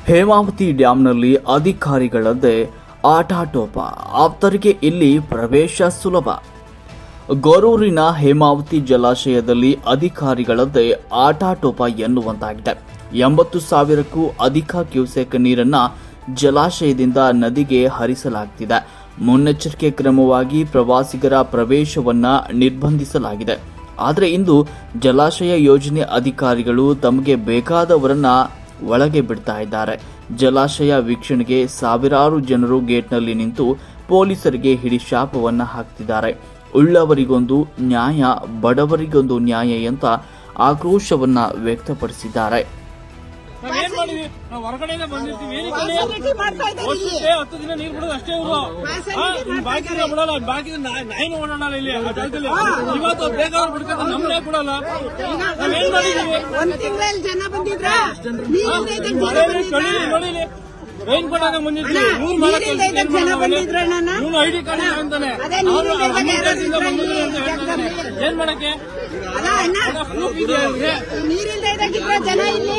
ಹೇಮಾವತಿ ಡ್ಯಾಂನಲ್ಲಿ ಅಧಿಕಾರಿಗಳದ್ದೇ ಆಟಾಟೋಪ. ಆಪ್ತರಿಗೆ ಇಲ್ಲಿ ಪ್ರವೇಶ ಸುಲಭ. ಗೊರೂರಿನ ಹೇಮಾವತಿ ಜಲಾಶಯದಲ್ಲಿ ಅಧಿಕಾರಿಗಳದ್ದೇ ಆಟಾಟೋಪ ಎನ್ನುವಂತಾಗಿದೆ. 80,000ಕ್ಕೂ ಅಧಿಕ ಕ್ಯೂಸೆಕ್ ನೀರನ್ನ ಜಲಾಶಯದಿಂದ ನದಿಗೆ ಹರಿಸಲಾಗುತ್ತಿದೆ. ಮುನ್ನೆಚ್ಚರಿಕೆ ಕ್ರಮವಾಗಿ ಪ್ರವಾಸಿಗರ ಪ್ರವೇಶವನ್ನ ನಿರ್ಬಂಧಿಸಲಾಗಿದೆ. ಆದರೆ ಇಂದು ಜಲಾಶಯ ಯೋಜನೆ ಅಧಿಕಾರಿಗಳು ತಮಗೆ ಬೇಕಾದವರನ್ನ ಒಳಗೆ ಬಿಡ್ತಾ ಇದ್ದಾರೆ. ಜಲಾಶಯ ವೀಕ್ಷಣೆಗೆ ಸಾವಿರಾರು ಜನರು ಗೇಟ್ನಲ್ಲಿ ನಿಂತು ಪೊಲೀಸರಿಗೆ ಹಿಡಿಶಾಪವನ್ನ ಹಾಕ್ತಿದ್ದಾರೆ. ಉಳ್ಳವರಿಗೊಂದು ನ್ಯಾಯ, ಬಡವರಿಗೊಂದು ನ್ಯಾಯ ಅಂತ ಆಕ್ರೋಶವನ್ನ ವ್ಯಕ್ತಪಡಿಸಿದ್ದಾರೆ. ಹೊರಗಡೆಯಿಂದ ಬಂದಿರ್ತೀವಿ, 10 ದಿನ ನೀರು ಬಿಡೋದು ಅಷ್ಟೇ. ಇವರು ಬಾಕಿ ಬಿಡಲ್ಲ, ಬಾಕಿ ನಾಯಿನ ಓಡೋಣ ಇಲ್ಲಿ ಇವತ್ತು ಬೇಕಾದ್ರೆ ಬಿಡ್ತಾರೆ, ನಮ್ಮನೆ ಬಿಡಲ್ಲ. ನಾವೇನ್ ಮಾಡಿದೀವಿ? ನೋಡಿ ರೈನ್ ಕೊಟ್ಟಾಗ ಬಂದಿದ್ವಿ, ಇವ್ನು ಐಡಿ ಕಾರ್ಡ್ ಅಂತಾನೆ ಏನ್ ಮಾಡಕ್ಕೆ ನೀರಿಲ್ದೇ ಜನ ಇಲ್ಲಿ